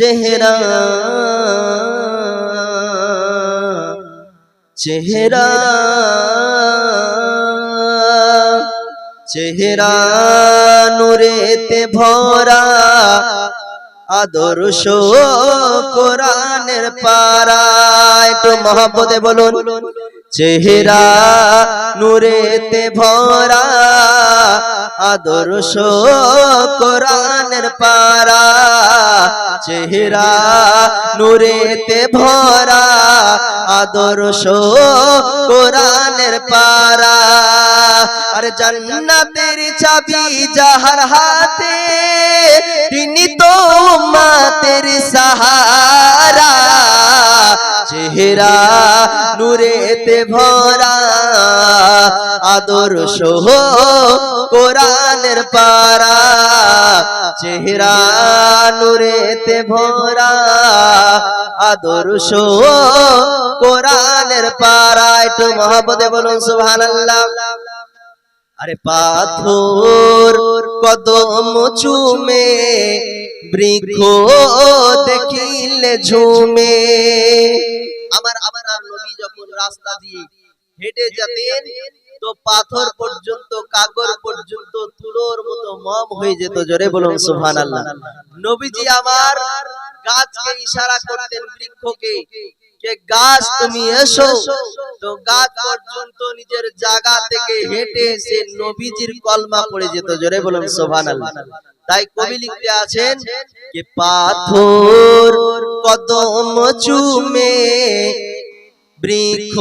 চেহারা চেহারা চেহারা নূরেতে ভরা আদর্শ কোরআনের পারা। একটু মহব্বতে বলুন, চেহারা নূরেতে ভরা আদর্শ কোরআনের পারা। চেহারা নূরেতে ভরা আদর্শ কোরআনের পারা। আর জান্নাতের চাবি যাহার হাতে, তিনি তো উম্মতের সাহারা। চেহারা নূরেতে ভরা আদর্শ কোরআনের পারা। চেহারা নূরেতে ভরা আদর্শ কোরআনের পারা। একটু মহব্বতে বলুন সুবহানাল্লাহ। আরে পাথর কদম চুমে, বৃক্ষ দেখিলে ঝুমে। আমার নবী যখন রাস্তা দিয়ে হেঁটে যেতেন তো পাথর পর্যন্ত, কাগর পর্যন্ত তুলোর মতো মম হয়ে যেত। জোরে বলুন সুবহানাল্লাহ। নবীজি আমার গাছকে ইশারা করতেন, বৃক্ষকে, যে গাছ তুমি এসো। তো গাছ পর্যন্ত নিজের জায়গা থেকে হেঁটে এসে নবীজির কলমা পড়ে যেত। জোরে বলুন সুবহানাল্লাহ। তাই কবি লিখতে আছেন যে পাথর কদম চুমে, বৃক্ষ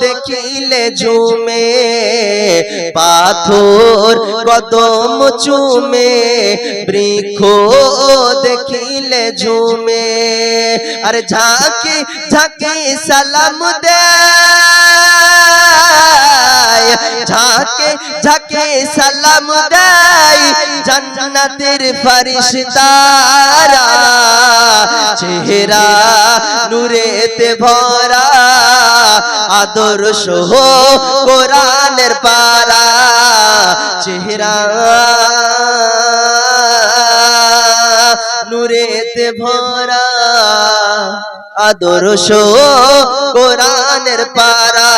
দেখিলে ঝুমে। পাথর কদম চুমে, বৃক্ষ দেখিলে ঝুমে। আরে ঝাঁকে ঝাঁকে সালাম দেয়, ঝাঁকে ঝাঁকে সালাম দেয় জান্নাতের ফেরেশতারা। চেহারা নূরেতে ভরা আদর্শ কোরআনের পারা। চেহারা নূরেতে ভরা আদর্শ কোরআনের পারা।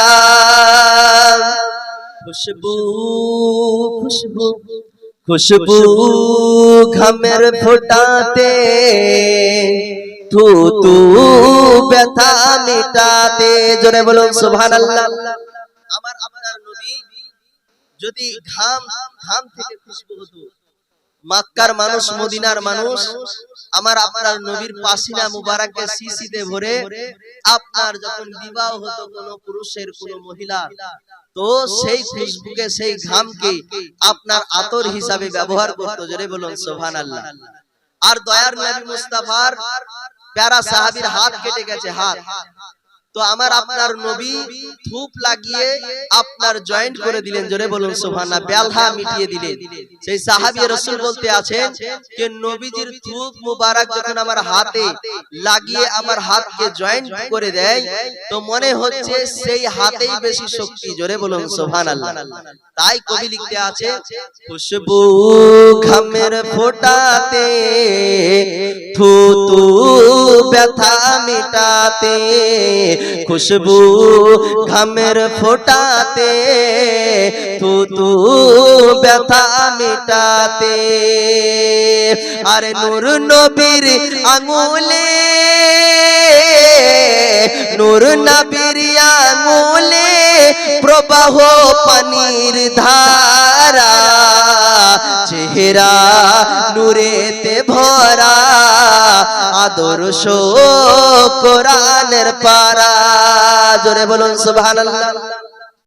খুশবু খুশবু খুশবু ঘামের ফোটাতে, থুতু ব্যথা মিটাতে। জোরে বলুন সুবহানাল্লাহ। আমার আপনার নবী যদি ঘাম থেকে খুশবু হতো, মক্কার মানুষ, মদিনার মানুষ আমার আপনার নবীর পাসিনা মুবারককে শিশিতে ভরে আপনার যখন বিবাহ হতো কোন পুরুষের, কোন মহিলা, তো সেই খুশবুকে, সেই ঘামকে আপনার আতর হিসাবে ব্যবহার করতো। জোরে বলুন সুবহানাল্লাহ। আর দয়ার নবী মুস্তাফার প্যারা সাহাবীর হাত কেটে গেছে, হাত, তো আমার আপনার নবী ধূপ লাগিয়ে আপনার জয়েন্ট করে দিলেন। জোরে বলুন সুবহানাল্লাহ। ব্যালহা মিটিয়ে দিলেন। সেই সাহাবী রাসূল বলতে আছেন যে নবীজির ধূপ মুবারক যখন আমার হাতে লাগিয়ে আমার হাতকে জয়েন্ট করে দেয়, তো মনে হচ্ছে সেই হাতেই বেশি শক্তি। জোরে বলুন সুবহানাল্লাহ। তাই কবি লিখতে আছে খুশবু ঘামের ফোটাতে, থুতু ব্যথা মিটাতে। খুশবু ঘামের ফোটাতে, থুতু ব্যথা মিটাতে। আরে নূর নবীর আঙুলে, নূর নবীর আঙুলে প্রবাহ পানির ধারা। চেহারা নূরেতে ভরা আদর্শ কোরআনের পারা। জোরে বলুন সুবহানাল্লাহ।